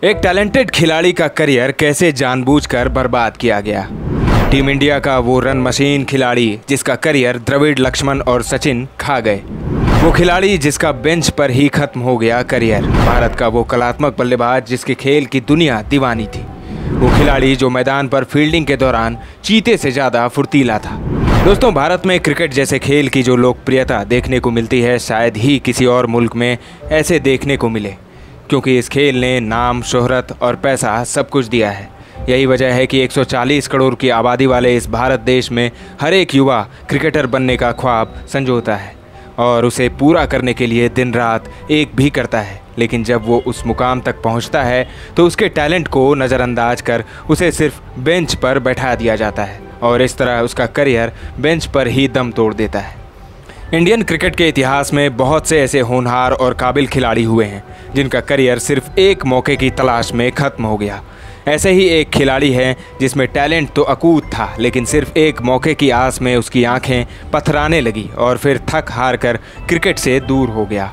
एक टैलेंटेड खिलाड़ी का करियर कैसे जानबूझकर बर्बाद किया गया। टीम इंडिया का वो रन मशीन खिलाड़ी जिसका करियर द्रविड़, लक्ष्मण और सचिन खा गए। वो खिलाड़ी जिसका बेंच पर ही खत्म हो गया करियर। भारत का वो कलात्मक बल्लेबाज जिसके खेल की दुनिया दीवानी थी। वो खिलाड़ी जो मैदान पर फील्डिंग के दौरान चीते से ज़्यादा फुर्तीला था। दोस्तों, भारत में क्रिकेट जैसे खेल की जो लोकप्रियता देखने को मिलती है, शायद ही किसी और मुल्क में ऐसे देखने को मिले, क्योंकि इस खेल ने नाम, शोहरत और पैसा सब कुछ दिया है। यही वजह है कि 140 करोड़ की आबादी वाले इस भारत देश में हर एक युवा क्रिकेटर बनने का ख्वाब संजोता है और उसे पूरा करने के लिए दिन रात एक भी करता है। लेकिन जब वो उस मुकाम तक पहुंचता है तो उसके टैलेंट को नज़रअंदाज कर उसे सिर्फ बेंच पर बैठा दिया जाता है और इस तरह उसका करियर बेंच पर ही दम तोड़ देता है। इंडियन क्रिकेट के इतिहास में बहुत से ऐसे होनहार और काबिल खिलाड़ी हुए हैं जिनका करियर सिर्फ एक मौके की तलाश में ख़त्म हो गया। ऐसे ही एक खिलाड़ी है जिसमें टैलेंट तो अकूत था, लेकिन सिर्फ एक मौके की आस में उसकी आंखें पथराने लगी और फिर थक हार कर क्रिकेट से दूर हो गया।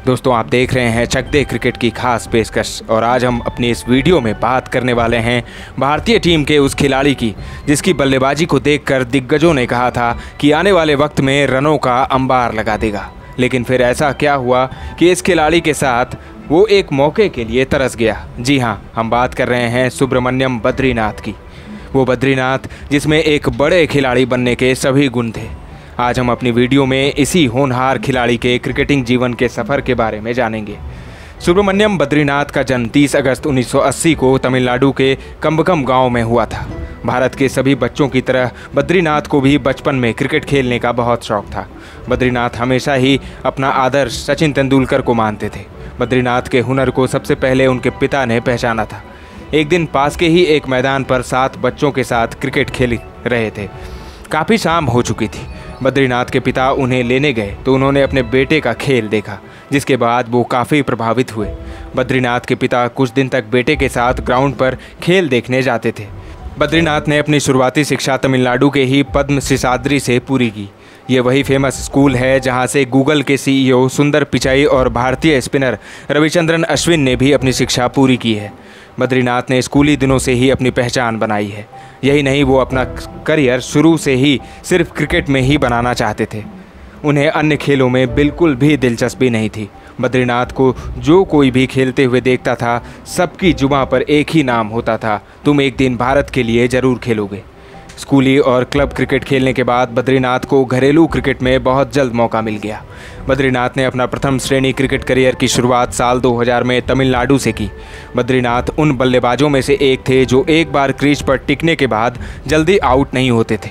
दोस्तों, आप देख रहे हैं चक दे क्रिकेट की खास पेशकश और आज हम अपनी इस वीडियो में बात करने वाले हैं भारतीय टीम के उस खिलाड़ी की जिसकी बल्लेबाजी को देखकर दिग्गजों ने कहा था कि आने वाले वक्त में रनों का अंबार लगा देगा। लेकिन फिर ऐसा क्या हुआ कि इस खिलाड़ी के साथ वो एक मौके के लिए तरस गया। जी हाँ, हम बात कर रहे हैं सुब्रमण्यम बद्रीनाथ की। वो बद्रीनाथ जिसमें एक बड़े खिलाड़ी बनने के सभी गुण थे। आज हम अपनी वीडियो में इसी होनहार खिलाड़ी के क्रिकेटिंग जीवन के सफ़र के बारे में जानेंगे। सुब्रमण्यम बद्रीनाथ का जन्म 30 अगस्त 1980 को तमिलनाडु के कंबकम गांव में हुआ था। भारत के सभी बच्चों की तरह बद्रीनाथ को भी बचपन में क्रिकेट खेलने का बहुत शौक था। बद्रीनाथ हमेशा ही अपना आदर्श सचिन तेंदुलकर को मानते थे। बद्रीनाथ के हुनर को सबसे पहले उनके पिता ने पहचाना था। एक दिन पास के ही एक मैदान पर 7 बच्चों के साथ क्रिकेट खेल रहे थे। काफ़ी शाम हो चुकी थी। बद्रीनाथ के पिता उन्हें लेने गए तो उन्होंने अपने बेटे का खेल देखा, जिसके बाद वो काफ़ी प्रभावित हुए। बद्रीनाथ के पिता कुछ दिन तक बेटे के साथ ग्राउंड पर खेल देखने जाते थे। बद्रीनाथ ने अपनी शुरुआती शिक्षा तमिलनाडु के ही पद्म शेषाद्री से पूरी की। ये वही फेमस स्कूल है जहां से गूगल के सीईओ सुंदर पिचाई और भारतीय स्पिनर रविचंद्रन अश्विन ने भी अपनी शिक्षा पूरी की है। बद्रीनाथ ने स्कूली दिनों से ही अपनी पहचान बनाई है। यही नहीं, वो अपना करियर शुरू से ही सिर्फ क्रिकेट में ही बनाना चाहते थे। उन्हें अन्य खेलों में बिल्कुल भी दिलचस्पी नहीं थी। बद्रीनाथ को जो कोई भी खेलते हुए देखता था, सबकी जुबां पर एक ही नाम होता था, तुम एक दिन भारत के लिए ज़रूर खेलोगे। स्कूली और क्लब क्रिकेट खेलने के बाद बद्रीनाथ को घरेलू क्रिकेट में बहुत जल्द मौका मिल गया। बद्रीनाथ ने अपना प्रथम श्रेणी क्रिकेट करियर की शुरुआत साल 2000 में तमिलनाडु से की। बद्रीनाथ उन बल्लेबाजों में से एक थे जो एक बार क्रीज पर टिकने के बाद जल्दी आउट नहीं होते थे।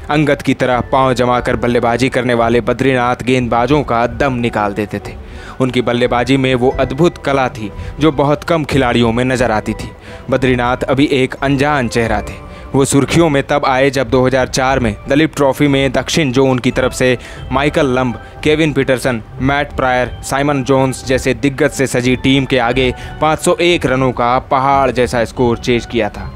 अंगद की तरह पांव जमाकर बल्लेबाजी करने वाले बद्रीनाथ गेंदबाजों का दम निकाल देते थे। उनकी बल्लेबाजी में वो अद्भुत कला थी जो बहुत कम खिलाड़ियों में नजर आती थी। बद्रीनाथ अभी एक अनजान चेहरा थे। वो सुर्खियों में तब आए जब 2004 में दलीप ट्रॉफी में दक्षिण जोन की तरफ से Michael Lamb, Kevin Pietersen, Matt Prior, Simon Jones जैसे दिग्गज से सजी टीम के आगे 501 रनों का पहाड़ जैसा स्कोर चेज किया था।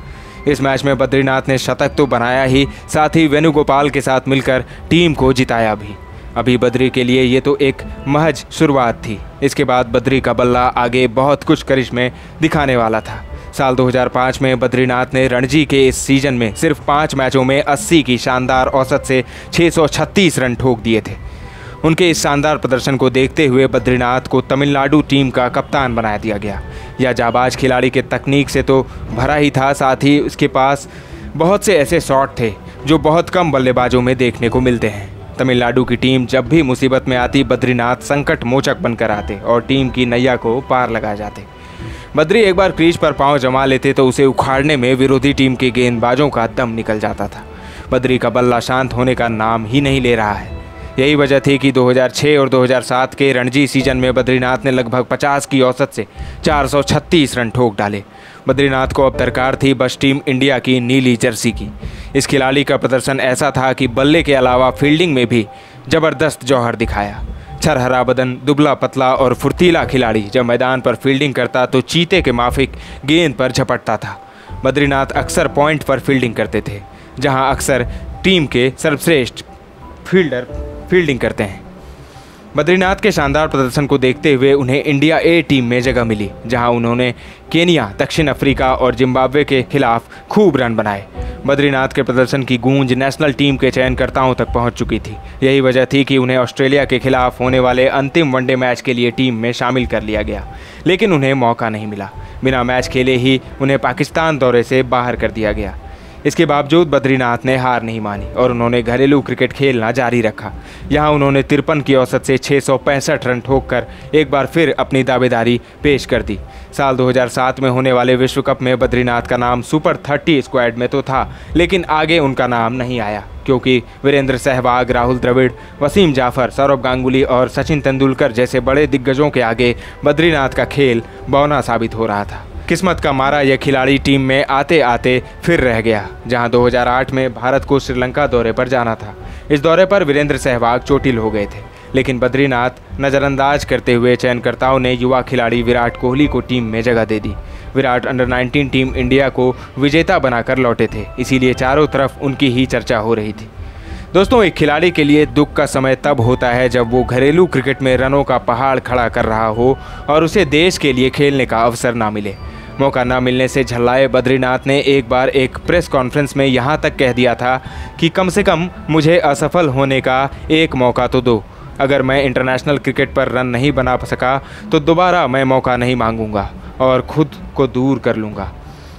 इस मैच में बद्रीनाथ ने शतक तो बनाया ही, साथ ही वेणुगोपाल के साथ मिलकर टीम को जिताया भी। अभी बद्री के लिए ये तो एक महज शुरुआत थी। इसके बाद बद्री का बल्ला आगे बहुत कुछ करिश्मे दिखाने वाला था। साल 2005 में बद्रीनाथ ने रणजी के इस सीजन में सिर्फ 5 मैचों में 80 की शानदार औसत से 636 रन ठोक दिए थे। उनके इस शानदार प्रदर्शन को देखते हुए बद्रीनाथ को तमिलनाडु टीम का कप्तान बना दिया गया। यह जाबाज खिलाड़ी के तकनीक से तो भरा ही था, साथ ही उसके पास बहुत से ऐसे शॉट थे जो बहुत कम बल्लेबाजों में देखने को मिलते हैं। तमिलनाडु की टीम जब भी मुसीबत में आती, बद्रीनाथ संकट मोचक बनकर आते और टीम की नैया को पार लगा जाते। बद्री एक बार क्रीज पर पांव जमा लेते तो उसे उखाड़ने में विरोधी टीम के गेंदबाजों का दम निकल जाता था। बद्री का बल्ला शांत होने का नाम ही नहीं ले रहा है। यही वजह थी कि 2006 और 2007 के रणजी सीजन में बद्रीनाथ ने लगभग 50 की औसत से 436 रन ठोक डाले। बद्रीनाथ को अब दरकार थी बस टीम इंडिया की नीली जर्सी की। इस खिलाड़ी का प्रदर्शन ऐसा था कि बल्ले के अलावा फील्डिंग में भी ज़बरदस्त जौहर दिखाया। छरहरा बदन, दुबला पतला और फुर्तीला खिलाड़ी जब मैदान पर फील्डिंग करता तो चीते के माफिक गेंद पर झपटता था। बद्रीनाथ अक्सर पॉइंट पर फील्डिंग करते थे, जहां अक्सर टीम के सर्वश्रेष्ठ फील्डर फील्डिंग करते हैं। बद्रीनाथ के शानदार प्रदर्शन को देखते हुए उन्हें इंडिया ए टीम में जगह मिली, जहां उन्होंने केनिया, दक्षिण अफ्रीका और जिम्बाब्वे के खिलाफ खूब रन बनाए। बद्रीनाथ के प्रदर्शन की गूंज नेशनल टीम के चयनकर्ताओं तक पहुंच चुकी थी। यही वजह थी कि उन्हें ऑस्ट्रेलिया के खिलाफ होने वाले अंतिम वनडे मैच के लिए टीम में शामिल कर लिया गया, लेकिन उन्हें मौका नहीं मिला। बिना मैच खेले ही उन्हें पाकिस्तान दौरे से बाहर कर दिया गया। इसके बावजूद बद्रीनाथ ने हार नहीं मानी और उन्होंने घरेलू क्रिकेट खेलना जारी रखा। यहां उन्होंने 53 की औसत से 665 रन ठोककर एक बार फिर अपनी दावेदारी पेश कर दी। साल 2007 में होने वाले विश्व कप में बद्रीनाथ का नाम सुपर 30 स्क्वाड में तो था, लेकिन आगे उनका नाम नहीं आया, क्योंकि वीरेंद्र सहवाग, राहुल द्रविड़, वसीम जाफर, सौरव गांगुली और सचिन तेंदुलकर जैसे बड़े दिग्गजों के आगे बद्रीनाथ का खेल बौना साबित हो रहा था। किस्मत का मारा यह खिलाड़ी टीम में आते आते फिर रह गया, जहां 2008 में भारत को श्रीलंका दौरे पर जाना था। इस दौरे पर वीरेंद्र सहवाग चोटिल हो गए थे, लेकिन बद्रीनाथ नज़रअंदाज करते हुए चयनकर्ताओं ने युवा खिलाड़ी विराट कोहली को टीम में जगह दे दी। विराट अंडर 19 टीम इंडिया को विजेता बनाकर लौटे थे, इसीलिए चारों तरफ उनकी ही चर्चा हो रही थी। दोस्तों, एक खिलाड़ी के लिए दुख का समय तब होता है जब वो घरेलू क्रिकेट में रनों का पहाड़ खड़ा कर रहा हो और उसे देश के लिए खेलने का अवसर ना मिले। मौका न मिलने से झल्लाए बद्रीनाथ ने एक बार एक प्रेस कॉन्फ्रेंस में यहाँ तक कह दिया था कि कम से कम मुझे असफल होने का एक मौका तो दो। अगर मैं इंटरनेशनल क्रिकेट पर रन नहीं बना सका तो दोबारा मैं मौका नहीं मांगूंगा और खुद को दूर कर लूँगा।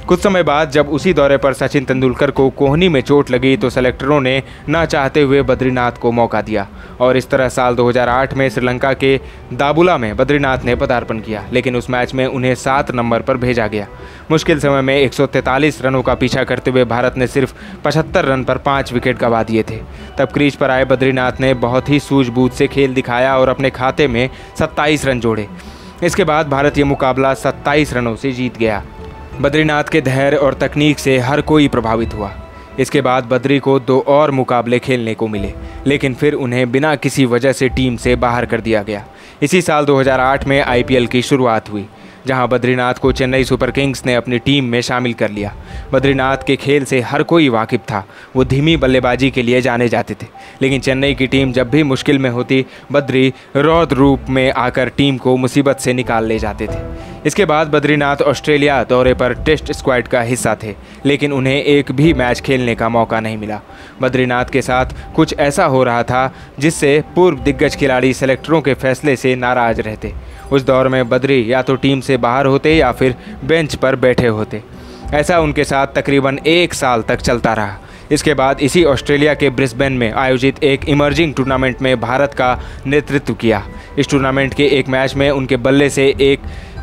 कुछ समय बाद जब उसी दौरे पर सचिन तेंदुलकर को कोहनी में चोट लगी तो सेलेक्टरों ने ना चाहते हुए बद्रीनाथ को मौका दिया और इस तरह साल 2008 में श्रीलंका के दाबुला में बद्रीनाथ ने पदार्पण किया, लेकिन उस मैच में उन्हें 7 नंबर पर भेजा गया। मुश्किल समय में 143 रनों का पीछा करते हुए भारत ने सिर्फ 75 रन पर 5 विकेट गंवा दिए थे। तब क्रीज पर आए बद्रीनाथ ने बहुत ही सूझबूझ से खेल दिखाया और अपने खाते में 27 रन जोड़े। इसके बाद भारत ये मुकाबला 27 रनों से जीत गया। बद्रीनाथ के धैर्य और तकनीक से हर कोई प्रभावित हुआ। इसके बाद बद्री को 2 और मुकाबले खेलने को मिले, लेकिन फिर उन्हें बिना किसी वजह से टीम से बाहर कर दिया गया। इसी साल 2008 में IPL की शुरुआत हुई, जहां बद्रीनाथ को चेन्नई सुपर किंग्स ने अपनी टीम में शामिल कर लिया। बद्रीनाथ के खेल से हर कोई वाकिफ था। वो धीमी बल्लेबाजी के लिए जाने जाते थे, लेकिन चेन्नई की टीम जब भी मुश्किल में होती, बद्री रौद्र रूप में आकर टीम को मुसीबत से निकाल ले जाते थे। इसके बाद बद्रीनाथ ऑस्ट्रेलिया दौरे पर टेस्ट स्क्वाड का हिस्सा थे, लेकिन उन्हें एक भी मैच खेलने का मौका नहीं मिला। बद्रीनाथ के साथ कुछ ऐसा हो रहा था जिससे पूर्व दिग्गज खिलाड़ी सेलेक्टरों के फैसले से नाराज रहते। उस दौर में बद्री या तो टीम से बाहर होते या फिर बेंच पर बैठे होते। ऐसा उनके साथ तकरीबन 1 साल तक चलता रहा। इसके बाद इसी ऑस्ट्रेलिया के ब्रिस्बेन में आयोजित एक इमर्जिंग टूर्नामेंट में भारत का नेतृत्व किया। इस टूर्नामेंट के एक मैच में उनके बल्ले से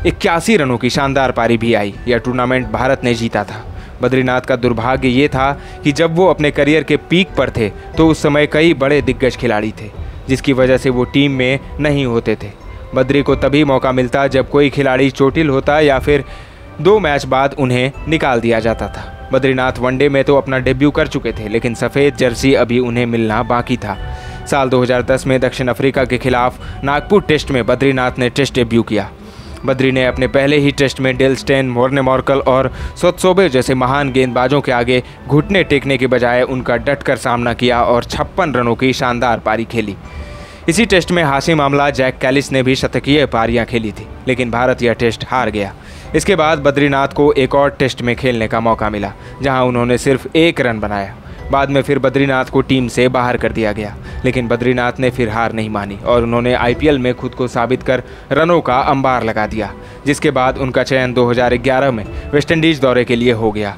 81 रनों की शानदार पारी भी आई। यह टूर्नामेंट भारत ने जीता था। बद्रीनाथ का दुर्भाग्य ये था कि जब वो अपने करियर के पीक पर थे तो उस समय कई बड़े दिग्गज खिलाड़ी थे, जिसकी वजह से वो टीम में नहीं होते थे। बद्री को तभी मौका मिलता जब कोई खिलाड़ी चोटिल होता या फिर 2 मैच बाद उन्हें निकाल दिया जाता था। बद्रीनाथ वनडे में तो अपना डेब्यू कर चुके थे, लेकिन सफ़ेद जर्सी अभी उन्हें मिलना बाकी था। साल 2010 में दक्षिण अफ्रीका के खिलाफ नागपुर टेस्ट में बद्रीनाथ ने टेस्ट डेब्यू किया। बद्री ने अपने पहले ही टेस्ट में डेल स्टेन, मोर्ने मॉर्कल और सोत्सोबे जैसे महान गेंदबाजों के आगे घुटने टेकने के बजाय उनका डटकर सामना किया और 56 रनों की शानदार पारी खेली। इसी टेस्ट में हाशिम आमला, जैक कैलिस ने भी शतकीय पारियां खेली थी, लेकिन भारत यह टेस्ट हार गया। इसके बाद बद्रीनाथ को एक और टेस्ट में खेलने का मौका मिला, जहां उन्होंने सिर्फ 1 रन बनाया। बाद में फिर बद्रीनाथ को टीम से बाहर कर दिया गया, लेकिन बद्रीनाथ ने फिर हार नहीं मानी और उन्होंने IPL में खुद को साबित कर रनों का अंबार लगा दिया, जिसके बाद उनका चयन 2011 में वेस्टइंडीज़ दौरे के लिए हो गया।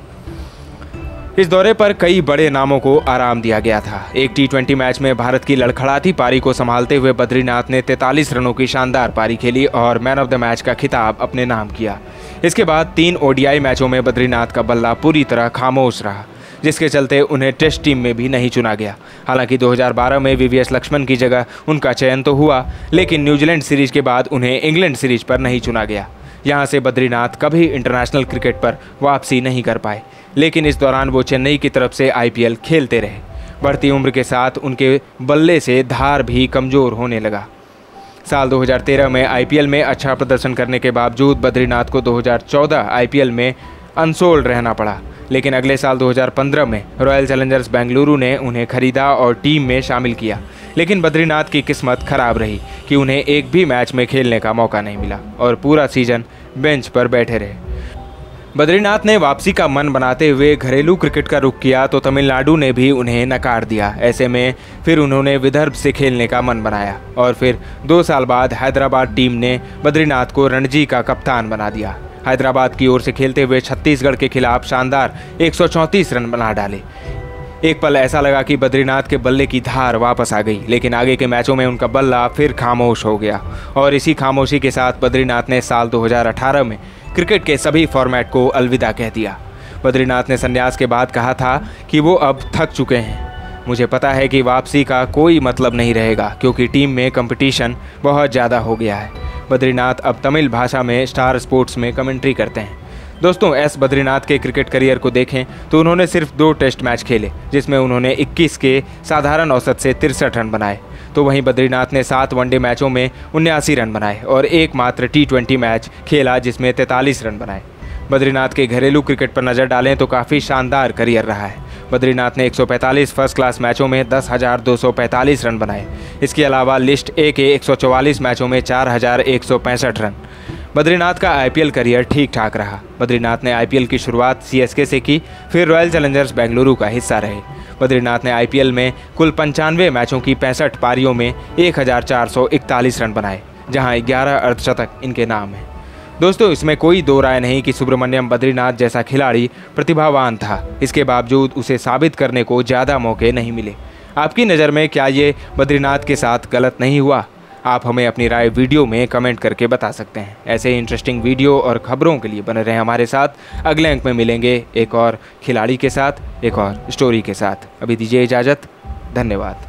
इस दौरे पर कई बड़े नामों को आराम दिया गया था। एक T20 मैच में भारत की लड़खड़ाती पारी को संभालते हुए बद्रीनाथ ने 43 रनों की शानदार पारी खेली और मैन ऑफ द मैच का खिताब अपने नाम किया। इसके बाद 3 ODI मैचों में बद्रीनाथ का बल्ला पूरी तरह खामोश रहा, जिसके चलते उन्हें टेस्ट टीम में भी नहीं चुना गया। हालांकि 2012 में VVS लक्ष्मण की जगह उनका चयन तो हुआ, लेकिन न्यूजीलैंड सीरीज के बाद उन्हें इंग्लैंड सीरीज पर नहीं चुना गया। यहाँ से बद्रीनाथ कभी इंटरनेशनल क्रिकेट पर वापसी नहीं कर पाए, लेकिन इस दौरान वो चेन्नई की तरफ से IPL खेलते रहे। बढ़ती उम्र के साथ उनके बल्ले से धार भी कमज़ोर होने लगा। साल 2013 में IPL में अच्छा प्रदर्शन करने के बावजूद बद्रीनाथ को 2014 IPL में अनसोल्ड रहना पड़ा, लेकिन अगले साल 2015 में रॉयल चैलेंजर्स बेंगलुरु ने उन्हें खरीदा और टीम में शामिल किया। लेकिन बद्रीनाथ की किस्मत खराब रही कि उन्हें एक भी मैच में खेलने का मौका नहीं मिला और पूरा सीजन बेंच पर बैठे रहे। बद्रीनाथ ने वापसी का मन बनाते हुए घरेलू क्रिकेट का रुख किया तो तमिलनाडु ने भी उन्हें नकार दिया। ऐसे में फिर उन्होंने विदर्भ से खेलने का मन बनाया और फिर 2 साल बाद हैदराबाद टीम ने बद्रीनाथ को रणजी का कप्तान बना दिया। हैदराबाद की ओर से खेलते हुए छत्तीसगढ़ के खिलाफ शानदार 134 रन बना डाले। एक पल ऐसा लगा कि बद्रीनाथ के बल्ले की धार वापस आ गई, लेकिन आगे के मैचों में उनका बल्ला फिर खामोश हो गया और इसी खामोशी के साथ बद्रीनाथ ने साल 2018 में क्रिकेट के सभी फॉर्मेट को अलविदा कह दिया। बद्रीनाथ ने संन्यास के बाद कहा था कि वो अब थक चुके हैं। मुझे पता है कि वापसी का कोई मतलब नहीं रहेगा क्योंकि टीम में कंपटीशन बहुत ज़्यादा हो गया है। बद्रीनाथ अब तमिल भाषा में स्टार स्पोर्ट्स में कमेंट्री करते हैं। दोस्तों, एस बद्रीनाथ के क्रिकेट करियर को देखें तो उन्होंने सिर्फ 2 टेस्ट मैच खेले जिसमें उन्होंने 21 के साधारण औसत से 63 रन बनाए। तो वहीं बद्रीनाथ ने 7 वनडे मैचों में 79 रन बनाए और एकमात्र T20 मैच खेला जिसमें 43 रन बनाए। बद्रीनाथ के घरेलू क्रिकेट पर नज़र डालें तो काफ़ी शानदार करियर रहा है। बद्रीनाथ ने 145 फर्स्ट क्लास मैचों में 10,245 रन बनाए। इसके अलावा लिस्ट ए के 144 मैचों में 4,165 रन। बद्रीनाथ का IPL करियर ठीक ठाक रहा। बद्रीनाथ ने IPL की शुरुआत CSK से की, फिर रॉयल चैलेंजर्स बेंगलुरु का हिस्सा रहे। बद्रीनाथ ने IPL में कुल 95 मैचों की 65 पारियों में 1,441 रन बनाए, जहां 11 अर्धशतक इनके नाम हैं। दोस्तों, इसमें कोई दो राय नहीं कि सुब्रमण्यम बद्रीनाथ जैसा खिलाड़ी प्रतिभावान था। इसके बावजूद उसे साबित करने को ज़्यादा मौके नहीं मिले। आपकी नज़र में क्या ये बद्रीनाथ के साथ गलत नहीं हुआ? आप हमें अपनी राय वीडियो में कमेंट करके बता सकते हैं। ऐसे ही इंटरेस्टिंग वीडियो और खबरों के लिए बने रहें हमारे साथ। अगले अंक में मिलेंगे एक और खिलाड़ी के साथ, एक और स्टोरी के साथ। अभी दीजिए इजाज़त। धन्यवाद।